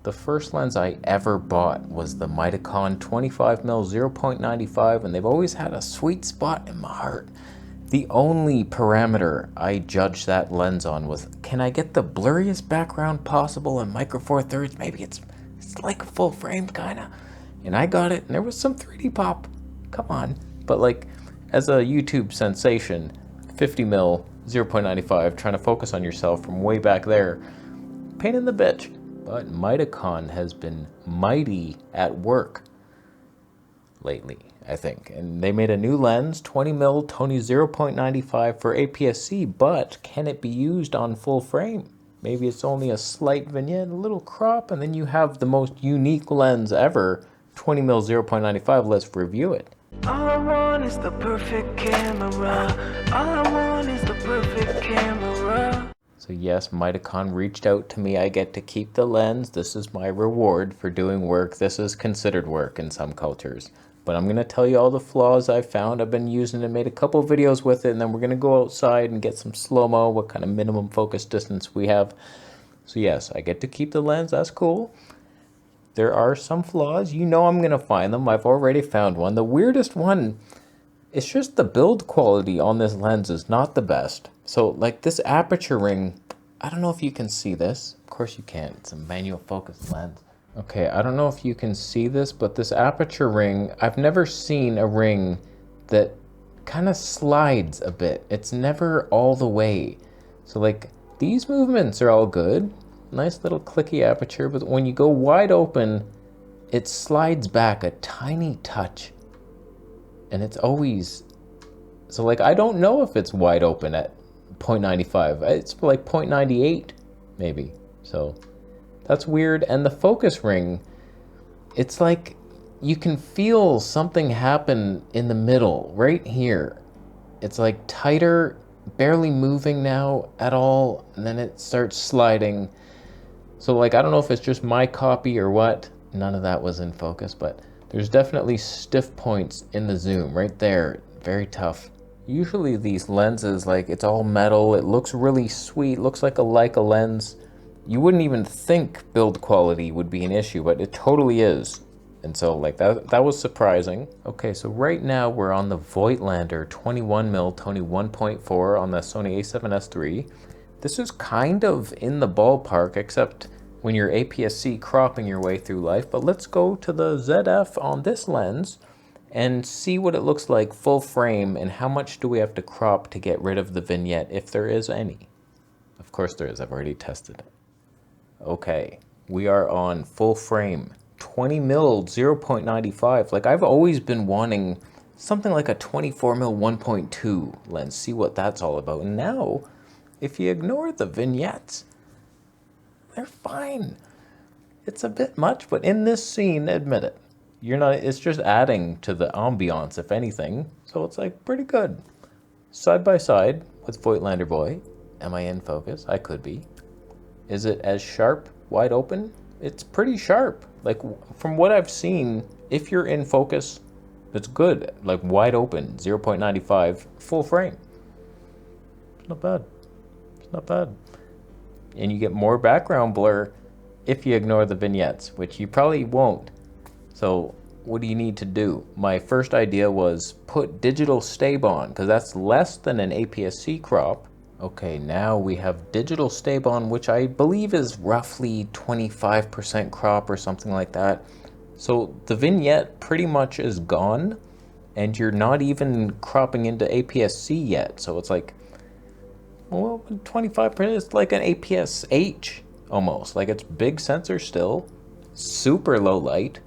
The first lens I ever bought was the Mitakon 25mm 0.95, and they've always had a sweet spot in my heart. The only parameter I judged that lens on was, can I get the blurriest background possible in micro four thirds? Maybe it's like a full frame kinda. And I got it, and there was some 3D pop. Come on. But like, as a YouTube sensation, 50mm 0.95, trying to focus on yourself from way back there, pain in the bitch. But Mitakon has been mighty at work lately, I think. And they made a new lens, 20mm Tony 0.95 for aps-c, but can it be used on full frame? Maybe it's only a slight vignette, a little crop, and then you have the most unique lens ever, 20mm 0.95. Let's review it. All I want is the perfect camera. All I want is the perfect camera. So yes, Mitakon reached out to me. I get to keep the lens. This is my reward for doing work. This is considered work in some cultures. But I'm going to tell you all the flaws I found. I've been using it, made a couple videos with it, and then we're going to go outside and get some slow-mo, what kind of minimum focus distance we have. So yes, I get to keep the lens. That's cool. There are some flaws. You know I'm going to find them. I've already found one. The weirdest one, it's just the build quality on this lens is not the best. So like this aperture ring, I don't know if you can see this. Of course you can't. It's a manual focus lens. Okay, I don't know if you can see this, but this aperture ring, I've never seen a ring that kind of slides a bit. It's never all the way. So like these movements are all good. Nice little clicky aperture, but when you go wide open, it slides back a tiny touch. And it's always, so like I don't know if it's wide open at 0.95. It's like 0.98 maybe. So that's weird. And the focus ring, it's like you can feel something happen in the middle right here. It's like tighter, barely moving now at all, and then it starts sliding. So like I don't know if it's just my copy or what. None of that was in focus, but there's definitely stiff points in the zoom right there. Very tough. Usually these lenses, like it's all metal, it looks really sweet, looks like a Leica lens. You wouldn't even think build quality would be an issue, but it totally is. And so like that was surprising. Okay, so right now we're on the Voigtlander 21mm Tony 1.4 on the Sony a7S III. This is kind of in the ballpark, except when you're aps-c cropping your way through life. But let's go to the ZF on this lens and see what it looks like full frame, and how much do we have to crop to get rid of the vignette, if there is any. Of course there is, I've already tested it. Okay, we are on full frame, 20mm 0.95. Like I've always been wanting something like a 24mm 1.2 lens, see what that's all about. And now, if you ignore the vignettes, they're fine. It's a bit much, but in this scene, admit it. You're not, it's just adding to the ambiance, if anything. So it's like pretty good. Side by side with Voigtlander Boy. Am I in focus? I could be. Is it as sharp, wide open? It's pretty sharp. Like from what I've seen, if you're in focus, it's good. Like wide open, 0.95, full frame. It's not bad. It's not bad. And you get more background blur if you ignore the vignettes, which you probably won't. So what do you need to do? My first idea was put digital stab on, because that's less than an aps-c crop. Okay, now we have digital stab on, which I believe is roughly 25% crop or something like that. So the vignette pretty much is gone, and you're not even cropping into aps-c yet. So it's like, well, 25% is like an APS-H almost. Like it's big sensor still, super low light,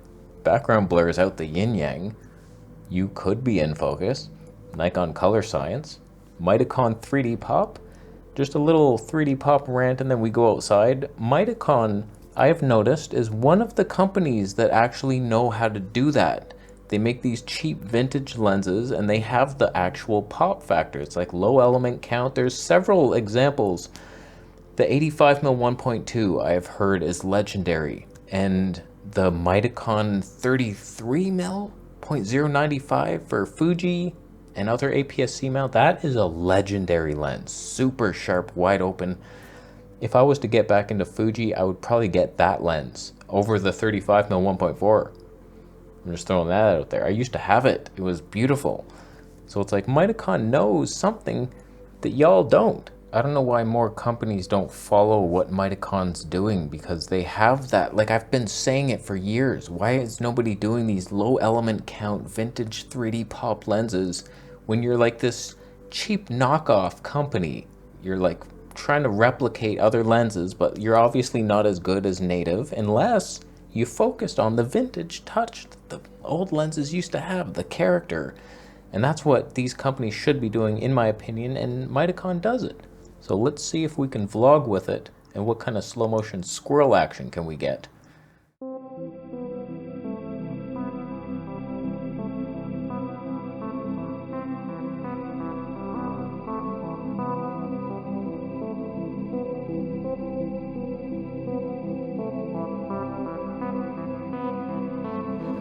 background blurs out the yin-yang. You could be in focus. Nikon color science. Mitakon 3D pop. Just a little 3D pop rant and then we go outside. Mitakon, I've noticed, is one of the companies that actually know how to do that. They make these cheap vintage lenses and they have the actual pop factor. It's like low element count. There's several examples. The 85mm 1.2 I have heard is legendary. And the Mitakon 33mm 0.095 for Fuji and other aps-c mount, that is a legendary lens. Super sharp, wide open. If I was to get back into Fuji, I would probably get that lens over the 35mm 1.4. I'm just throwing that out there. I used to have it. It was beautiful. So it's like Mitakon knows something that y'all don't. I don't know why more companies don't follow what Mitakon's doing, because they have that. Like, I've been saying it for years. Why is nobody doing these low element count vintage 3D pop lenses when you're like this cheap knockoff company? You're like trying to replicate other lenses, but you're obviously not as good as native unless you focused on the vintage touch that the old lenses used to have, the character. And that's what these companies should be doing, in my opinion, and Mitakon does it. So let's see if we can vlog with it, and what kind of slow motion squirrel action can we get.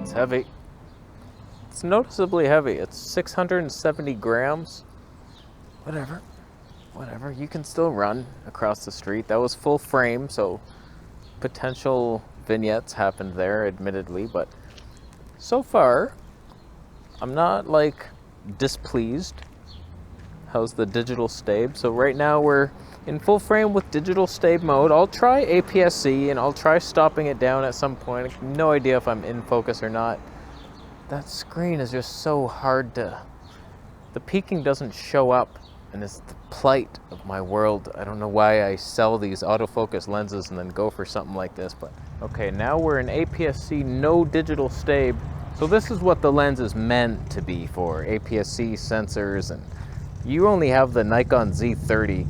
It's heavy. It's noticeably heavy. It's 670 grams. Whatever, you can still run across the street. That was full frame, so potential vignettes happened there, admittedly, but so far, I'm not like displeased. How's the digital stabe? So right now we're in full frame with digital stabe mode. I'll try aps-c and I'll try stopping it down at some point. I have no idea if I'm in focus or not. That screen is just so hard to... The peaking doesn't show up, and it's the plight of my world. I don't know why I sell these autofocus lenses and then go for something like this, but okay, now we're in aps-c, no digital stabe. So this is what the lens is meant to be for, aps-c sensors, and you only have the Nikon Z30.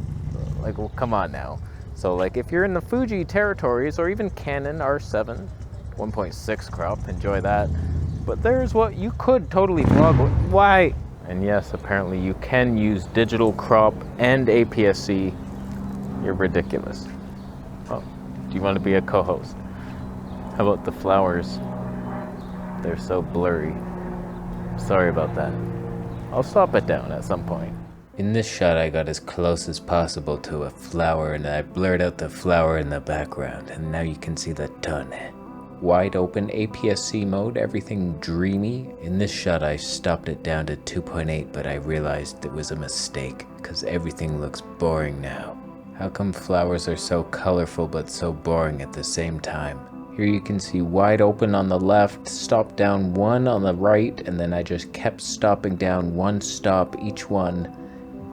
Like, well, come on now. So like if you're in the Fuji territories, or even Canon R7, 1.6 crop, enjoy that. But there's what you could totally vlog with. Why? And yes, apparently you can use digital crop and aps-c. You're ridiculous. Oh, do you want to be a co-host? How about the flowers? They're so blurry. Sorry about that. I'll stop it down at some point. In this shot, I got as close as possible to a flower, and I blurred out the flower in the background, and now you can see the ton. Wide open aps-c mode, everything dreamy. In this shot I stopped it down to 2.8, but I realized it was a mistake, because everything looks boring now. How come flowers are so colorful but so boring at the same time? Here you can see wide open on the left, stop down one on the right, and then I just kept stopping down one stop each one.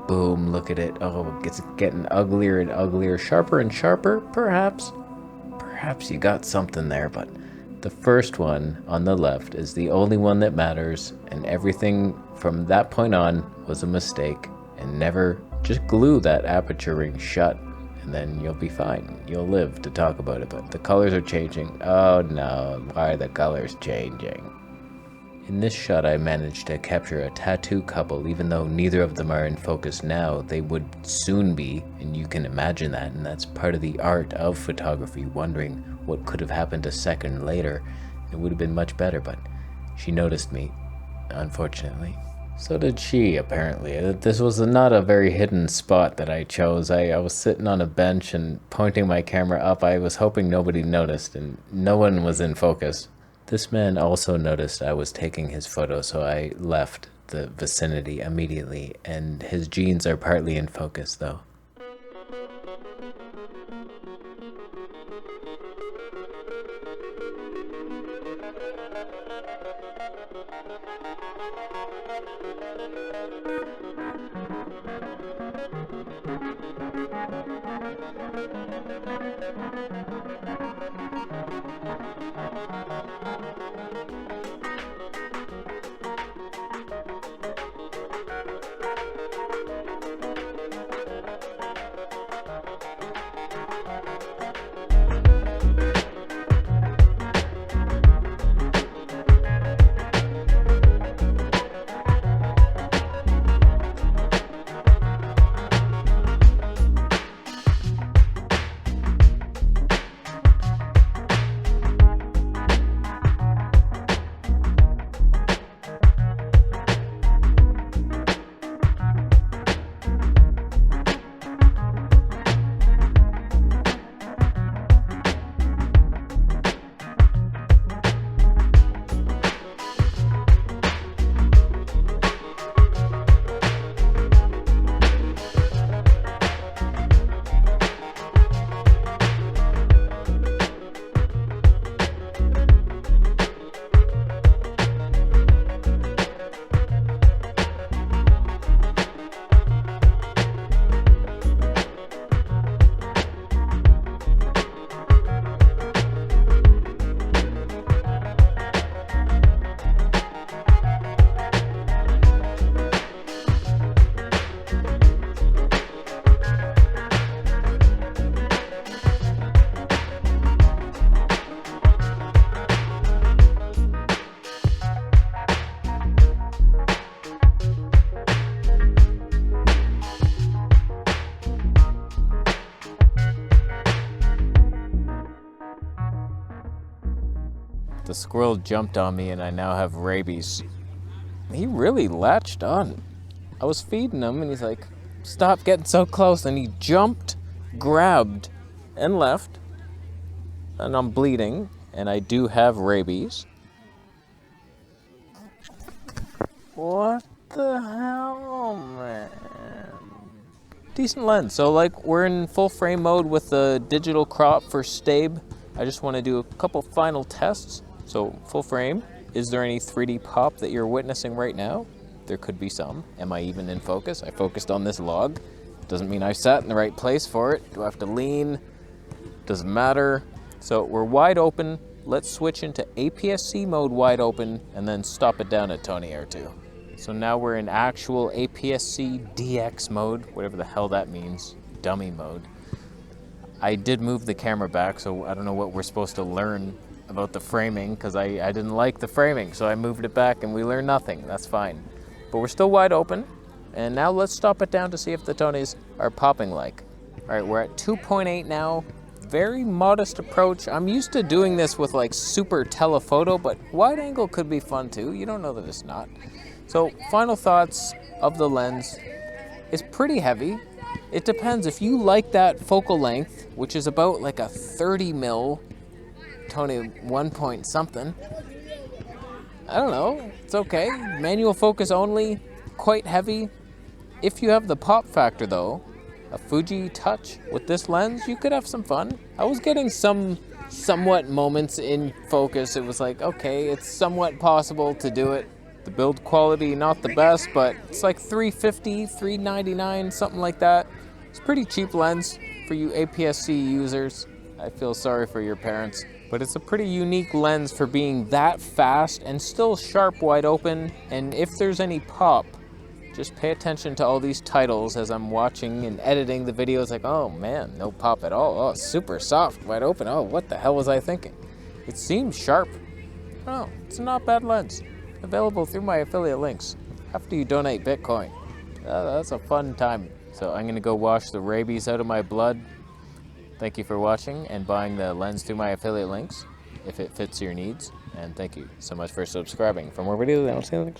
Boom, look at it. Oh, it's getting uglier and uglier, sharper and sharper, perhaps. Perhaps you got something there, but the first one on the left is the only one that matters, and everything from that point on was a mistake. And never, just glue that aperture ring shut, and then you'll be fine. You'll live to talk about it, but the colors are changing. Oh no, why are the colors changing? In this shot I managed to capture a tattoo couple. Even though neither of them are in focus now, they would soon be, and you can imagine that, and that's part of the art of photography, wondering what could have happened a second later. It would have been much better, but she noticed me, unfortunately. So did she, apparently. This was not a very hidden spot that I chose. I was sitting on a bench and pointing my camera up. I was hoping nobody noticed, and no one was in focus. This man also noticed I was taking his photo, so I left the vicinity immediately, and his jeans are partly in focus though. The squirrel jumped on me and I now have rabies. He really latched on. I was feeding him and he's like, stop getting so close. And he jumped, grabbed, and left. And I'm bleeding and I do have rabies. What the hell, man? Decent lens. So like we're in full frame mode with the digital crop for Stabe. I just want to do a couple final tests. So full frame. Is there any 3D pop that you're witnessing right now? There could be some. Am I even in focus? I focused on this log. Doesn't mean I sat in the right place for it. Do I have to lean? Doesn't matter. So we're wide open. Let's switch into aps-c mode wide open and then stop it down at Tony Air 2. So now we're in actual aps-c DX mode, whatever the hell that means, dummy mode. I did move the camera back, so I don't know what we're supposed to learn about the framing, because I didn't like the framing, so I moved it back and we learned nothing. That's fine. But we're still wide open, and now let's stop it down to see if the Tonys are popping like. All right, we're at 2.8 now. Very modest approach. I'm used to doing this with like super telephoto, but wide angle could be fun too. You don't know that it's not. So final thoughts of the lens. It's pretty heavy. It depends. If you like that focal length, which is about like a 30 mil Tony 1 point something, I don't know, it's okay. Manual focus only, quite heavy. If you have the pop factor though, a Fuji Touch with this lens, you could have some fun. I was getting some somewhat moments in focus. It was like, okay, it's somewhat possible to do it. The build quality, not the best, but it's like $350, $399, something like that. It's a pretty cheap lens for you aps-c users. I feel sorry for your parents. But it's a pretty unique lens for being that fast and still sharp wide open. And if there's any pop, just pay attention to all these titles as I'm watching and editing the videos. Like, oh man, no pop at all. Oh, super soft, wide open. Oh, what the hell was I thinking? It seems sharp. Oh, it's a not bad lens. Available through my affiliate links after you donate Bitcoin. That's a fun time. So I'm gonna go wash the rabies out of my blood. Thank you for watching and buying the lens through my affiliate links if it fits your needs. And thank you so much for subscribing. For more videos, I'll see you next.